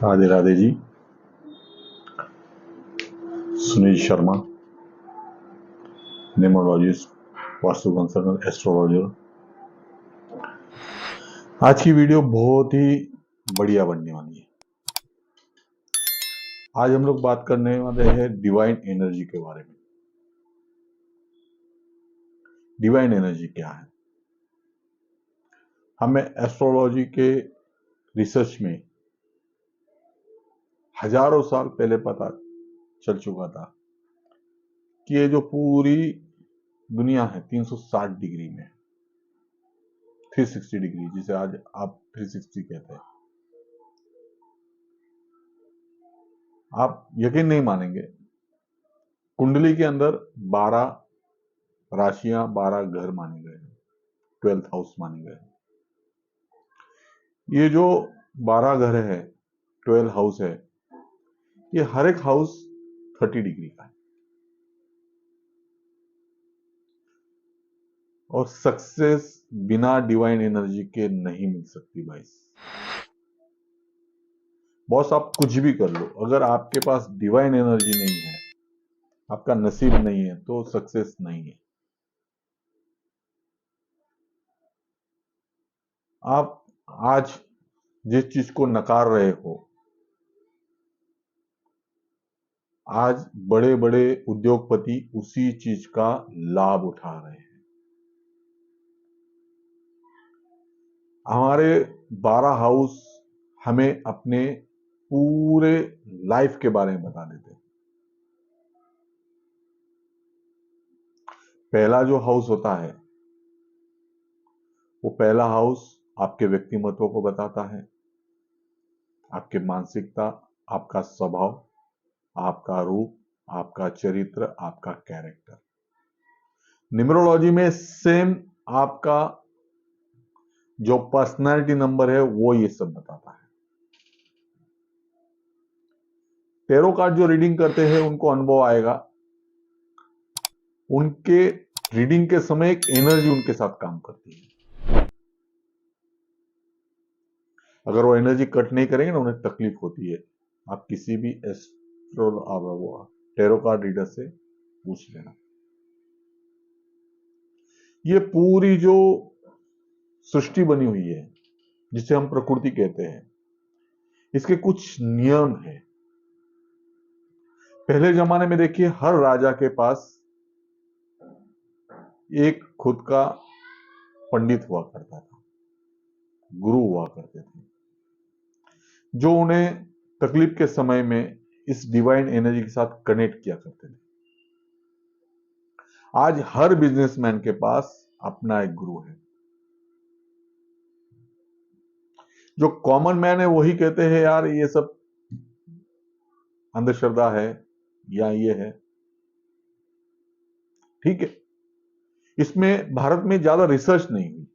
Radhe Radhe ji. Sunil Sharma, numerologist, Vastu consultant, astrologer. आज की video बहुत ही बढ़िया बनने वाली है। आज हम लोग बात करने वाले हैं डिवाइन एनर्जी के बारे में। डिवाइन एनर्जी क्या है? हमें एस्ट्रोलॉजी के रिसर्च में हजारों साल पहले पता चल चुका था कि ये जो पूरी दुनिया है 360 डिग्री में, 360 डिग्री, जिसे आज आप 360 कहते हैं। आप यकीन नहीं मानेंगे, कुंडली के अंदर 12 राशियां, 12 घर माने गए हैं, 12th हाउस माने गए हैं। ये जो 12 घर है, 12 हाउस है, ये हर एक हाउस 30 डिग्री का है। और सक्सेस बिना डिवाइन एनर्जी के नहीं मिल सकती भाई। बॉस, आप कुछ भी कर लो, अगर आपके पास डिवाइन एनर्जी नहीं है, आपका नसीब नहीं है, तो सक्सेस नहीं है। आप आज जिस चीज को नकार रहे हो, आज बड़े बड़े उद्योगपति उसी चीज का लाभ उठा रहे हैं। हमारे 12 हाउस हमें अपने पूरे लाइफ के बारे में बता देते हैं। पहला जो हाउस होता है, वो पहला हाउस आपके व्यक्तिमत्व को बताता है, आपके मानसिकता, आपका स्वभाव, आपका रूप, आपका चरित्र, आपका कैरेक्टर। न्यूमरोलॉजी में सेम आपका जो पर्सनालिटी नंबर है वो ये सब बताता है। टेरो कार्ड जो रीडिंग करते हैं उनको अनुभव आएगा, उनके रीडिंग के समय एक एनर्जी उनके साथ काम करती है। अगर वो एनर्जी कट नहीं करेंगे ना, उन्हें तकलीफ होती है। आप किसी भी टेरो कार्ड रीडर से पूछ लेना। ये पूरी जो सृष्टि बनी हुई है, जिसे हम प्रकृति कहते हैं, इसके कुछ नियम हैं। पहले जमाने में देखिए, हर राजा के पास एक खुद का पंडित हुआ करता था, गुरु हुआ करते थे, जो उन्हें तकलीफ के समय में इस डिवाइन एनर्जी के साथ कनेक्ट किया करते थे। आज हर बिजनेसमैन के पास अपना एक गुरु है। जो कॉमन मैन है वही कहते हैं यार ये सब अंधश्रद्धा है या ये है, ठीक है। इसमें भारत में ज्यादा रिसर्च नहीं हुई।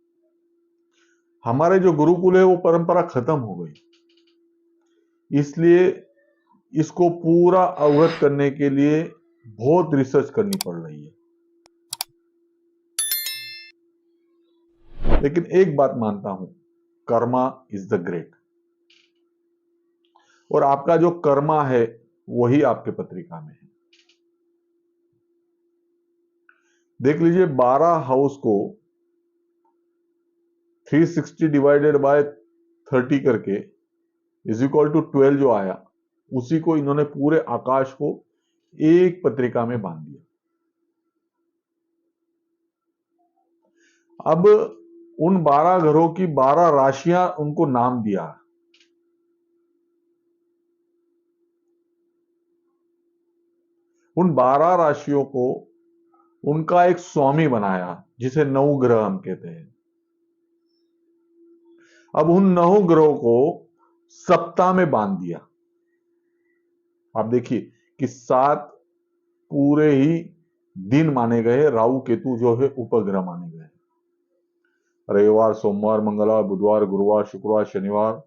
हमारे जो गुरुकुल है वो परंपरा खत्म हो गई, इसलिए इसको पूरा अवगत करने के लिए बहुत रिसर्च करनी पड़ रही है। लेकिन एक बात मानता हूं, कर्मा इज द ग्रेट। और आपका जो कर्मा है वही आपके पत्रिका में है। देख लीजिए, 12 हाउस को 360 डिवाइडेड बाय 30 करके इज इक्वल टू 12 जो आया, उसी को इन्होंने पूरे आकाश को एक पत्रिका में बांध दिया। अब उन 12 घरों की 12 राशियां उनको नाम दिया। उन 12 राशियों को उनका एक स्वामी बनाया, जिसे नवग्रह हम कहते हैं। अब उन 9 ग्रहों को सप्ताह में बांध दिया। आप देखिए कि 7 पूरे ही दिन माने गए, राहु केतु जो है उपग्रह माने गए। रविवार, सोमवार, मंगलवार, बुधवार, गुरुवार, शुक्रवार, शनिवार,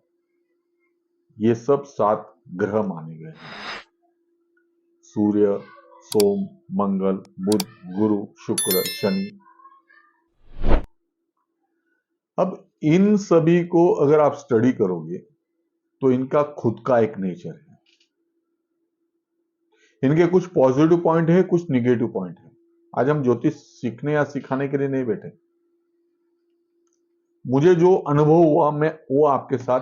ये सब 7 ग्रह माने गए। सूर्य, सोम, मंगल, बुध, गुरु, शुक्र, शनि। अब इन सभी को अगर आप स्टडी करोगे तो इनका खुद का एक नेचर है। इनके कुछ पॉजिटिव पॉइंट है, कुछ निगेटिव पॉइंट है। आज हम ज्योतिष सीखने या सिखाने के लिए नहीं बैठे। मुझे जो अनुभव हुआ मैं वो आपके साथ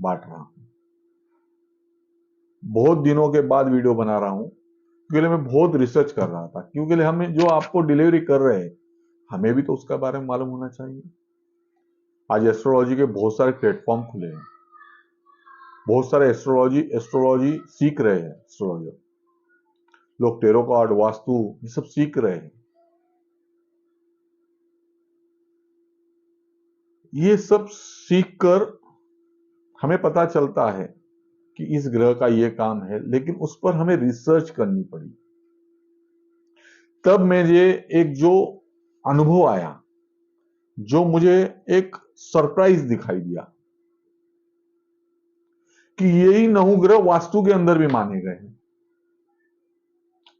बांट रहा हूं। बहुत दिनों के बाद वीडियो बना रहा हूं, क्योंकि मैं बहुत रिसर्च कर रहा था, क्योंकि हमें जो आपको डिलीवरी कर रहे हैं हमें भी तो उसका बारे में मालूम होना चाहिए। आज एस्ट्रोलॉजी के बहुत सारे प्लेटफॉर्म खुले हैं, बहुत सारे एस्ट्रोलॉजी सीख रहे हैं। एस्ट्रोलॉजर लोग टेरो कार्ड, वास्तु, ये सब सीख रहे हैं। ये सब सीख कर हमें पता चलता है कि इस ग्रह का ये काम है, लेकिन उस पर हमें रिसर्च करनी पड़ी। तब मुझे एक जो अनुभव आया, जो मुझे एक सरप्राइज दिखाई दिया कि यही नवग्रह वास्तु के अंदर भी माने गए हैं।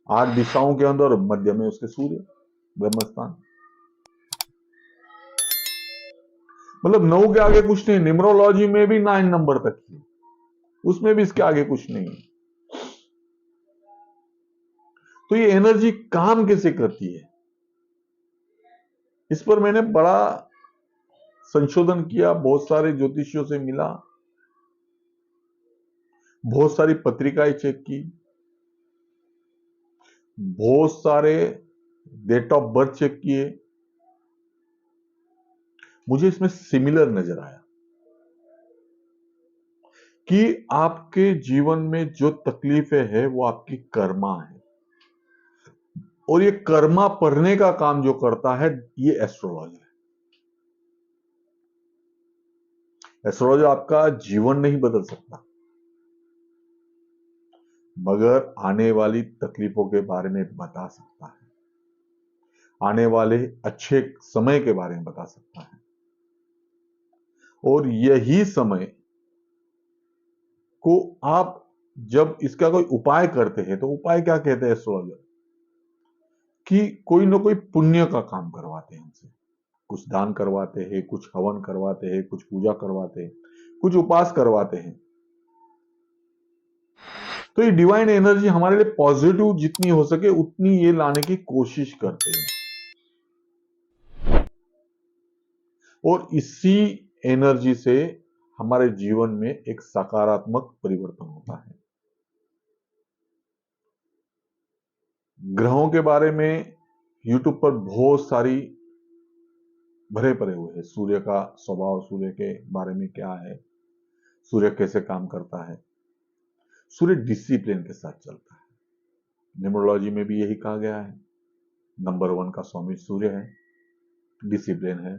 8 दिशाओं के अंदर मध्य में उसके सूर्य, ब्रह्मस्थान। मतलब 9 के आगे कुछ नहीं। न्यूमरोलॉजी में भी 9 नंबर तक ही, उसमें भी इसके आगे कुछ नहीं है। तो ये एनर्जी काम कैसे करती है, इस पर मैंने बड़ा संशोधन किया, बहुत सारे ज्योतिषियों से मिला, बहुत सारी पत्रिकाएं चेक की, बहुत सारे डेट ऑफ बर्थ चेक किए। मुझे इसमें सिमिलर नजर आया कि आपके जीवन में जो तकलीफें हैं वो आपकी कर्मा है, और ये कर्मा पढ़ने का काम जो करता है ये एस्ट्रोलॉजी है। एस्ट्रोलॉजी आपका जीवन नहीं बदल सकता, मगर आने वाली तकलीफों के बारे में बता सकता है, आने वाले अच्छे समय के बारे में बता सकता है। और यही समय को आप जब इसका कोई उपाय करते हैं, तो उपाय क्या कहते हैं एस्ट्रोलॉजर, कि कोई ना कोई पुण्य का काम करवाते हैं हमसे। कुछ दान करवाते हैं, कुछ हवन करवाते हैं, कुछ पूजा करवाते हैं, कुछ उपास करवाते हैं। तो ये डिवाइन एनर्जी हमारे लिए पॉजिटिव जितनी हो सके उतनी ये लाने की कोशिश करते हैं, और इसी एनर्जी से हमारे जीवन में एक सकारात्मक परिवर्तन होता है। ग्रहों के बारे में यूट्यूब पर बहुत सारी भरे पड़े हुए हैं। सूर्य का स्वभाव, सूर्य के बारे में क्या है, सूर्य कैसे काम करता है। सूर्य डिसिप्लिन के साथ चलता है। न्यूमरोलॉजी में भी यही कहा गया है, नंबर 1 का स्वामी सूर्य है, डिसिप्लिन है।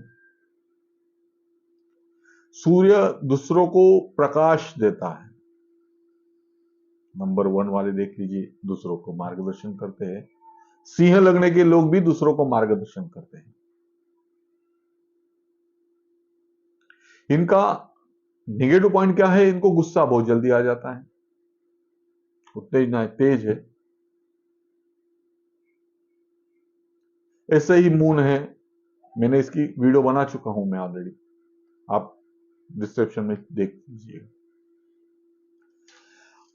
सूर्य दूसरों को प्रकाश देता है। नंबर 1 वाले देख लीजिए, दूसरों को मार्गदर्शन करते हैं। सिंह लगने के लोग भी दूसरों को मार्गदर्शन करते हैं। इनका नेगेटिव पॉइंट क्या है, इनको गुस्सा बहुत जल्दी आ जाता है, उत्तेजना तेज है। ऐसे ही मून है, मैंने इसकी वीडियो बना चुका हूं मैं ऑलरेडी, आप डिस्क्रिप्शन में देख लीजिए।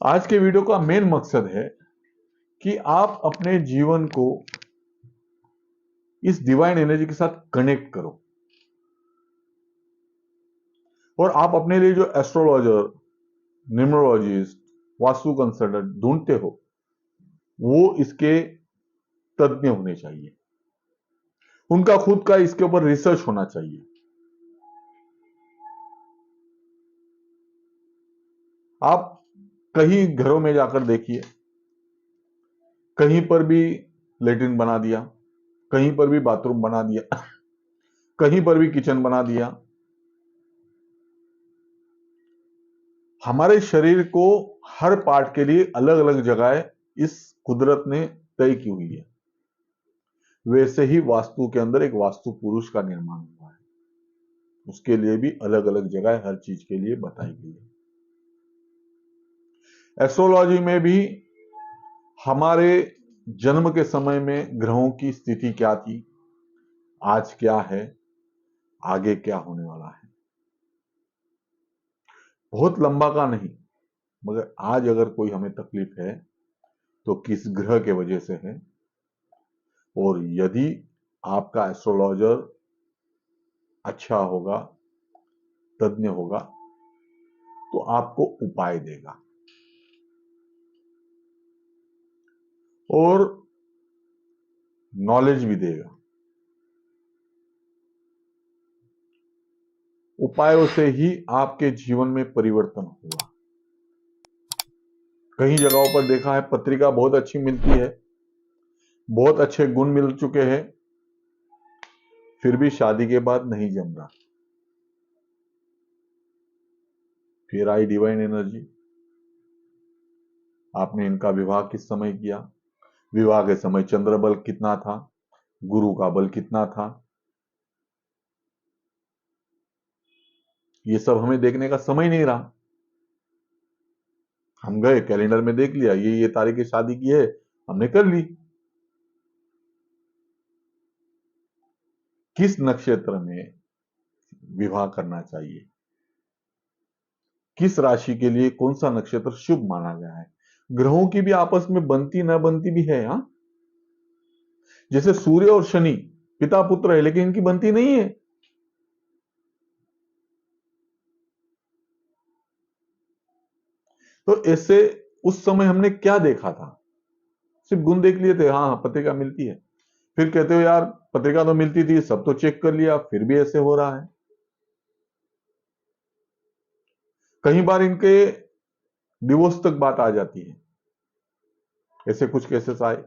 आज के वीडियो का मेन मकसद है कि आप अपने जीवन को इस डिवाइन एनर्जी के साथ कनेक्ट करो, और आप अपने लिए जो एस्ट्रोलॉजर, न्यूमरोलॉजिस्ट, वास्तु कंसल्टेंट ढूंढते हो, वो इसके तज्ञ होने चाहिए। उनका खुद का इसके ऊपर रिसर्च होना चाहिए। आप कहीं घरों में जाकर देखिए, कहीं पर भी लेटरिन बना दिया, कहीं पर भी बाथरूम बना दिया, कहीं पर भी किचन बना दिया। हमारे शरीर को हर पार्ट के लिए अलग अलग जगह इस कुदरत ने तय की हुई है। वैसे ही वास्तु के अंदर एक वास्तु पुरुष का निर्माण हुआ है, उसके लिए भी अलग अलग जगह हर चीज के लिए बताई गई है। एस्ट्रोलॉजी में भी हमारे जन्म के समय में ग्रहों की स्थिति क्या थी, आज क्या है, आगे क्या होने वाला है, बहुत लंबा का नहीं, मगर आज अगर कोई हमें तकलीफ है तो किस ग्रह के वजह से है। और यदि आपका एस्ट्रोलॉजर अच्छा होगा, तज्ञ होगा, तो आपको उपाय देगा और नॉलेज भी देगा। उपायों से ही आपके जीवन में परिवर्तन होगा। कई जगहों पर देखा है पत्रिका बहुत अच्छी मिलती है, बहुत अच्छे गुण मिल चुके हैं, फिर भी शादी के बाद नहीं जम रहा। फिर आई डिवाइन एनर्जी, आपने इनका विवाह किस समय किया, विवाह के समय चंद्र बल कितना था, गुरु का बल कितना था, ये सब हमें देखने का समय नहीं रहा। हम गए कैलेंडर में देख लिया, ये तारीख की शादी की है, हमने कर ली। किस नक्षत्र में विवाह करना चाहिए, किस राशि के लिए कौन सा नक्षत्र शुभ माना गया है, ग्रहों की भी आपस में बनती ना बनती भी है। हाँ, जैसे सूर्य और शनि पिता पुत्र है, लेकिन इनकी बनती नहीं है। तो ऐसे उस समय हमने क्या देखा था, सिर्फ गुण देख लिए थे, हाँ पत्रिका मिलती है, फिर कहते हो यार पत्रिका तो मिलती थी, सब तो चेक कर लिया, फिर भी ऐसे हो रहा है। कई बार इनके डिवोर्स तक बात आ जाती है। ऐसे कुछ केसेस आए,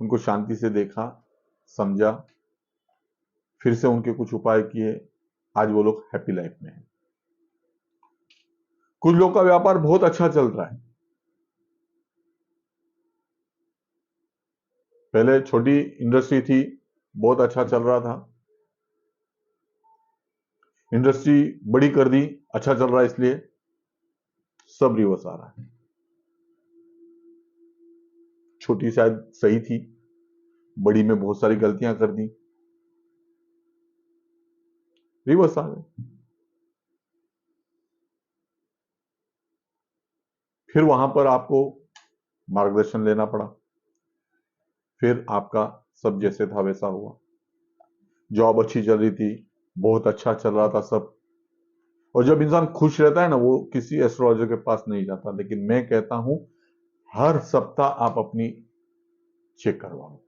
उनको शांति से देखा, समझा, फिर से उनके कुछ उपाय किए, आज वो लोग हैप्पी लाइफ में हैं। कुछ लोग का व्यापार बहुत अच्छा चल रहा है, पहले छोटी इंडस्ट्री थी, बहुत अच्छा चल रहा था, इंडस्ट्री बड़ी कर दी, अच्छा चल रहा है, इसलिए सब रिवर्स आ रहा है। छोटी शायद सही थी, बड़ी में बहुत सारी गलतियां कर दी, रिवर्स आ गए। फिर वहां पर आपको मार्गदर्शन लेना पड़ा, फिर आपका सब जैसे था वैसा हुआ। जॉब अच्छी चल रही थी, बहुत अच्छा चल रहा था सब। और जब इंसान खुश रहता है ना, वो किसी एस्ट्रोलॉजर के पास नहीं जाता। लेकिन मैं कहता हूं हर सप्ताह आप अपनी चेक करवाओ,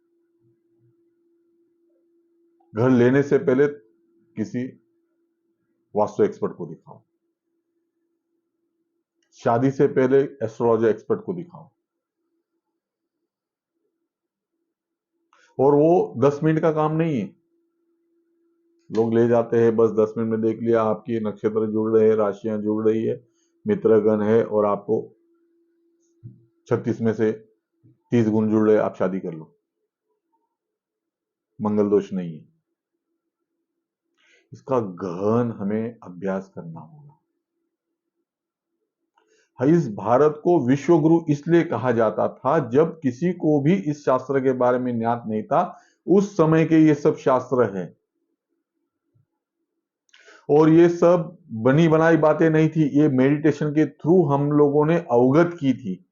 घर लेने से पहले किसी वास्तु एक्सपर्ट को दिखाओ, शादी से पहले एस्ट्रोलॉजर एक्सपर्ट को दिखाओ। और वो 10 मिनट का काम नहीं है, लोग ले जाते हैं बस 10 मिनट में देख लिया, आपकी नक्षत्र जुड़ रहे हैं, राशियां जुड़ रही है, मित्रगण है, और आपको 36 में से 30 गुण जुड़ रहे, आप शादी कर लो, मंगल दोष नहीं है। इसका गहन हमें अभ्यास करना होगा। इस भारत को विश्व गुरु इसलिए कहा जाता था, जब किसी को भी इस शास्त्र के बारे में ज्ञात नहीं था। उस समय के ये सब शास्त्र है, और ये सब बनी बनाई बातें नहीं थी, ये मेडिटेशन के थ्रू हम लोगों ने अवगत की थी।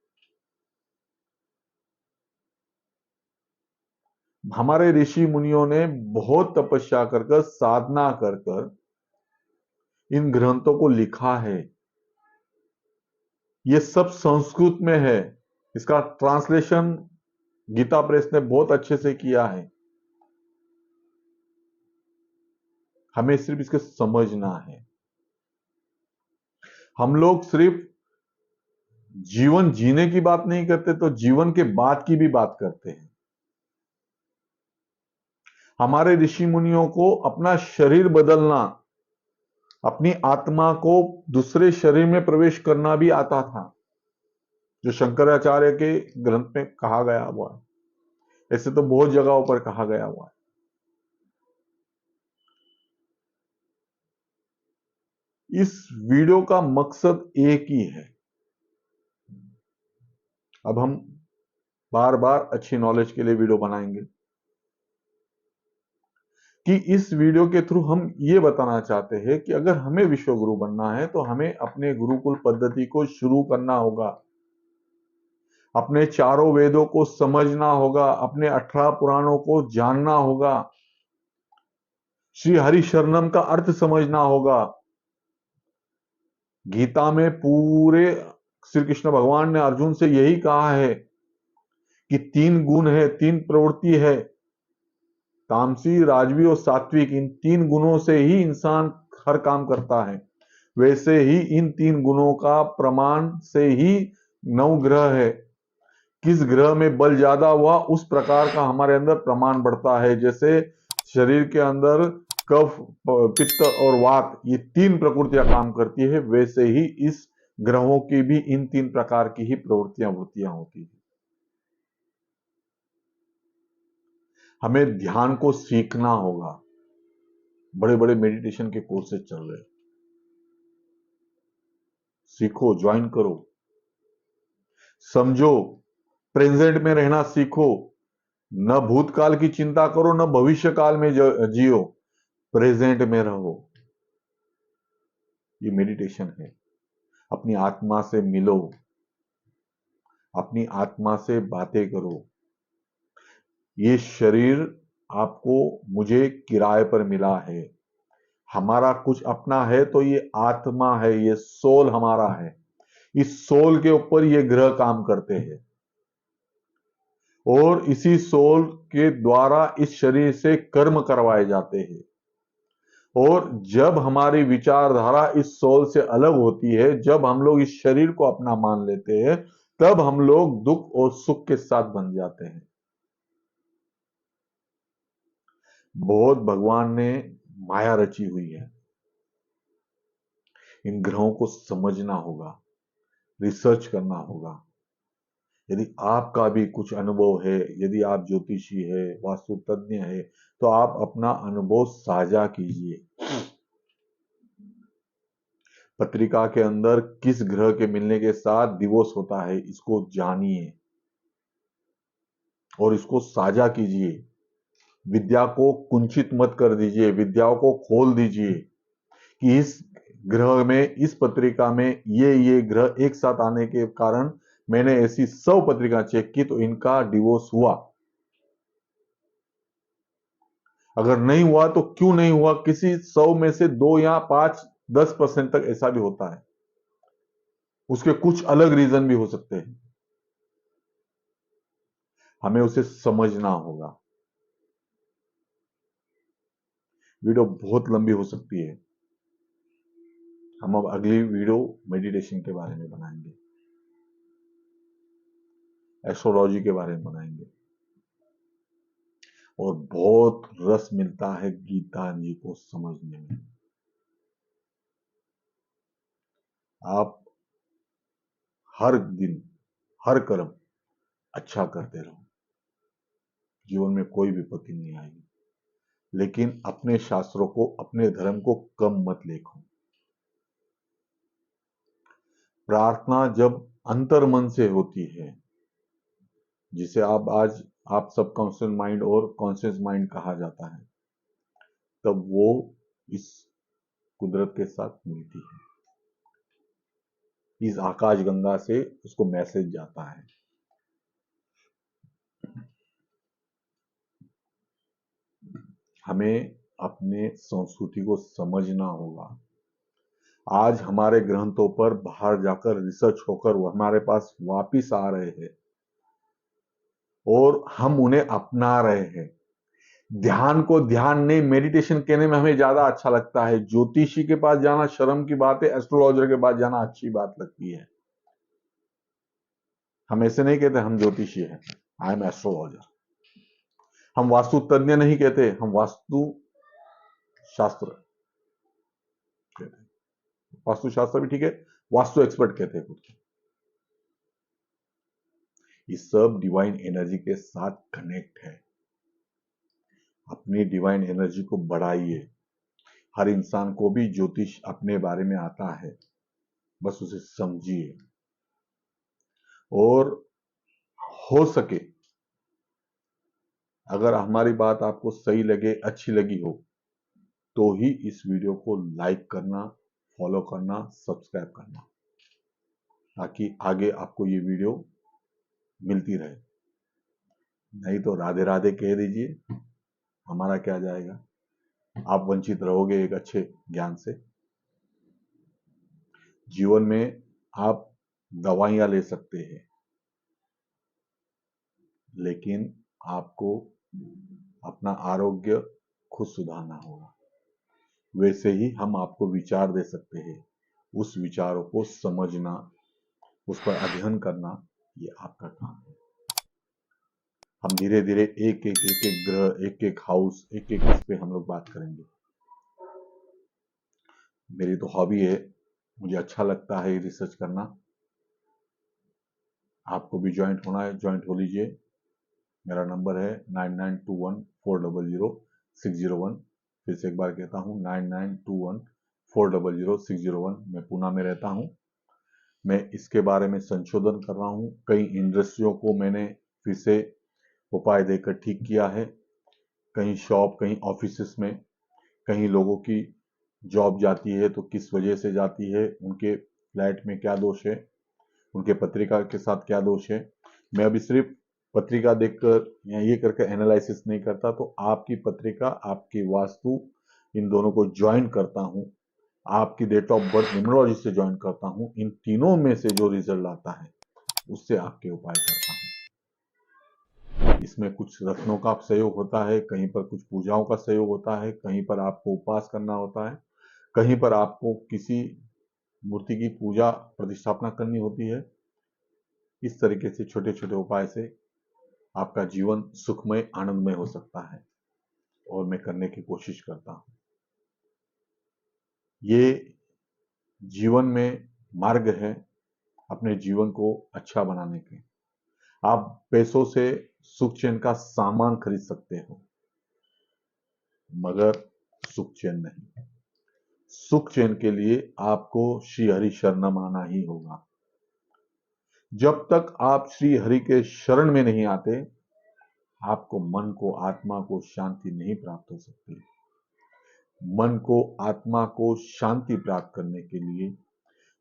हमारे ऋषि मुनियों ने बहुत तपस्या कर कर, साधना कर कर इन ग्रंथों को लिखा है। ये सब संस्कृत में है, इसका ट्रांसलेशन गीता प्रेस ने बहुत अच्छे से किया है। हमें सिर्फ इसको समझना है। हम लोग सिर्फ जीवन जीने की बात नहीं करते, तो जीवन के बाद की भी बात करते हैं। हमारे ऋषि मुनियों को अपना शरीर बदलना, अपनी आत्मा को दूसरे शरीर में प्रवेश करना भी आता था, जो शंकराचार्य के ग्रंथ में कहा गया हुआ है। ऐसे तो बहुत जगहों पर कहा गया हुआ है। इस वीडियो का मकसद एक ही है। अब हम बार बार अच्छी नॉलेज के लिए वीडियो बनाएंगे, कि इस वीडियो के थ्रू हम ये बताना चाहते हैं कि अगर हमें विश्व गुरु बनना है तो हमें अपने गुरुकुल पद्धति को शुरू करना होगा, अपने चारों वेदों को समझना होगा, अपने 18 पुराणों को जानना होगा, श्री हरिशरणम का अर्थ समझना होगा। गीता में पूरे श्री कृष्ण भगवान ने अर्जुन से यही कहा है कि 3 गुण है, 3 प्रवृत्ति है, तामसी, राजवी और सात्विक। इन 3 गुणों से ही इंसान हर काम करता है। वैसे ही इन 3 गुणों का प्रमाण से ही 9 ग्रह है। किस ग्रह में बल ज्यादा हुआ उस प्रकार का हमारे अंदर प्रमाण बढ़ता है। जैसे शरीर के अंदर कफ, पित्त और वात, ये 3 प्रकृतियां काम करती है, वैसे ही इस ग्रहों की भी इन 3 प्रकार की ही प्रवृत्तियां वृत्तियां होती है। हमें ध्यान को सीखना होगा। बड़े बड़े मेडिटेशन के कोर्सेज चल रहे, सीखो, ज्वाइन करो, समझो, प्रेजेंट में रहना सीखो। न भूतकाल की चिंता करो, न भविष्य काल में जियो, प्रेजेंट में रहो। ये मेडिटेशन है। अपनी आत्मा से मिलो, अपनी आत्मा से बातें करो। ये शरीर आपको, मुझे किराए पर मिला है। हमारा कुछ अपना है तो ये आत्मा है, ये सोल हमारा है। इस सोल के ऊपर ये ग्रह काम करते हैं और इसी सोल के द्वारा इस शरीर से कर्म करवाए जाते हैं। और जब हमारी विचारधारा इस सोल से अलग होती है, जब हम लोग इस शरीर को अपना मान लेते हैं, तब हम लोग दुख और सुख के साथ बन जाते हैं। बहुत भगवान ने माया रची हुई है। इन ग्रहों को समझना होगा, रिसर्च करना होगा। यदि आपका भी कुछ अनुभव है, यदि आप ज्योतिषी है, वास्तु तज्ञ है, तो आप अपना अनुभव साझा कीजिए। पत्रिका के अंदर किस ग्रह के मिलने के साथ दिवस होता है, इसको जानिए और इसको साझा कीजिए। विद्या को कुंचित मत कर दीजिए, विद्याओं को खोल दीजिए कि इस ग्रह में, इस पत्रिका में ये ग्रह एक साथ आने के कारण मैंने ऐसी 100 पत्रिका चेक की तो इनका डिवोर्स हुआ। अगर नहीं हुआ तो क्यों नहीं हुआ? किसी 100 में से 2 या 5, 10% तक ऐसा भी होता है। उसके कुछ अलग रीजन भी हो सकते हैं। हमें उसे समझना होगा। वीडियो बहुत लंबी हो सकती है। हम अब अगली वीडियो मेडिटेशन के बारे में बनाएंगे, एस्ट्रोलॉजी के बारे में बनाएंगे। और बहुत रस मिलता है गीता जी को समझने में। आप हर दिन, हर कर्म अच्छा करते रहो, जीवन में कोई विपत्ति नहीं आएगी। लेकिन अपने शास्त्रों को, अपने धर्म को कम मत लेखो। प्रार्थना जब अंतर मन से होती है, जिसे आप सबकॉन्शियस माइंड और कॉन्शियस माइंड कहा जाता है, तब वो इस कुदरत के साथ मिलती है। इस आकाश गंगा से उसको मैसेज जाता है। हमें अपने संस्कृति को समझना होगा। आज हमारे ग्रंथों पर बाहर जाकर रिसर्च होकर वो हमारे पास वापिस आ रहे हैं और हम उन्हें अपना रहे हैं। ध्यान को ध्यान नहीं, मेडिटेशन कहने में हमें ज्यादा अच्छा लगता है। ज्योतिषी के पास जाना शर्म की बात है, एस्ट्रोलॉजर के पास जाना अच्छी बात लगती है। हम ऐसे नहीं कहते हम ज्योतिषी हैं, आई एम एस्ट्रोलॉजर। हम वास्तु तज्ञ नहीं कहते, हम वास्तु शास्त्र कहते हैं। वास्तु शास्त्र भी ठीक है, वास्तु एक्सपर्ट कहते हैं खुद को। ये सब डिवाइन एनर्जी के साथ कनेक्ट है। अपनी डिवाइन एनर्जी को बढ़ाइए। हर इंसान को भी ज्योतिष अपने बारे में आता है, बस उसे समझिए। और हो सके, अगर हमारी बात आपको सही लगे, अच्छी लगी हो, तो ही इस वीडियो को लाइक करना, फॉलो करना, सब्सक्राइब करना, ताकि आगे आपको ये वीडियो मिलती रहे। नहीं तो राधे राधे कह दीजिए, हमारा क्या जाएगा, आप वंचित रहोगे एक अच्छे ज्ञान से। जीवन में आप दवाइयां ले सकते हैं, लेकिन आपको अपना आरोग्य खुद सुधारना होगा। वैसे ही हम आपको विचार दे सकते हैं, उस विचारों को समझना, उस पर अध्ययन करना, ये आपका काम है। हम धीरे धीरे एक एक ग्रह, एक एक हाउस, एक एक इस पे हम लोग बात करेंगे। मेरी तो हॉबी है, मुझे अच्छा लगता है रिसर्च करना। आपको भी ज्वाइंट होना है, ज्वाइंट हो लीजिए। मेरा नंबर है 9921400601। फिर से एक बार कहता हूँ, 9921400601। मैं पुणे में रहता हूँ। मैं इसके बारे में संशोधन कर रहा हूँ। कई इंडस्ट्रियों को मैंने फिर से उपाय देकर ठीक किया है। कहीं शॉप, कहीं ऑफिसेस में, कहीं लोगों की जॉब जाती है तो किस वजह से जाती है, उनके फ्लैट में क्या दोष है, उनके पत्रिका के साथ क्या दोष है। मैं अभी सिर्फ पत्रिका देखकर या ये करके एनालिसिस नहीं करता, तो आपकी पत्रिका, आपकी वास्तु, इन दोनों को ज्वाइन करता हूं, आपकी डेट ऑफ बर्थ न्यूमरोलॉजी से ज्वाइन करता हूं। इन तीनों में से जो रिजल्ट आता है उससे आपके उपाय करता हूं। इसमें कुछ रत्नों का सहयोग होता है, कहीं पर कुछ पूजाओं का सहयोग होता है, कहीं पर आपको उपवास करना होता है, कहीं पर आपको किसी मूर्ति की पूजा प्रतिष्ठापना करनी होती है। इस तरीके से छोटे छोटे उपाय से आपका जीवन सुखमय, आनंदमय हो सकता है, और मैं करने की कोशिश करता हूं। ये जीवन में मार्ग है अपने जीवन को अच्छा बनाने के। आप पैसों से सुख चैन का सामान खरीद सकते हो, मगर सुख चैन नहीं। सुख चैन के लिए आपको श्री हरि शरणम आना ही होगा। जब तक आप श्री हरि के शरण में नहीं आते, आपको मन को, आत्मा को शांति नहीं प्राप्त हो सकती। मन को, आत्मा को शांति प्राप्त करने के लिए,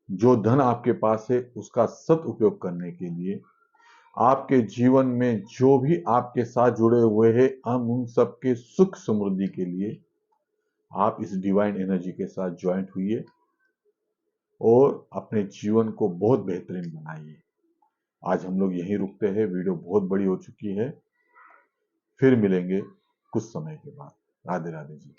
जो धन आपके पास है उसका सदउपयोग करने के लिए, आपके जीवन में जो भी आपके साथ जुड़े हुए हैं, हम उन सबके सुख समृद्धि के लिए आप इस डिवाइन एनर्जी के साथ ज्वाइंट हुइए और अपने जीवन को बहुत बेहतरीन बनाइए। आज हम लोग यहीं रुकते हैं, वीडियो बहुत बड़ी हो चुकी है। फिर मिलेंगे कुछ समय के बाद। राधे राधे जी।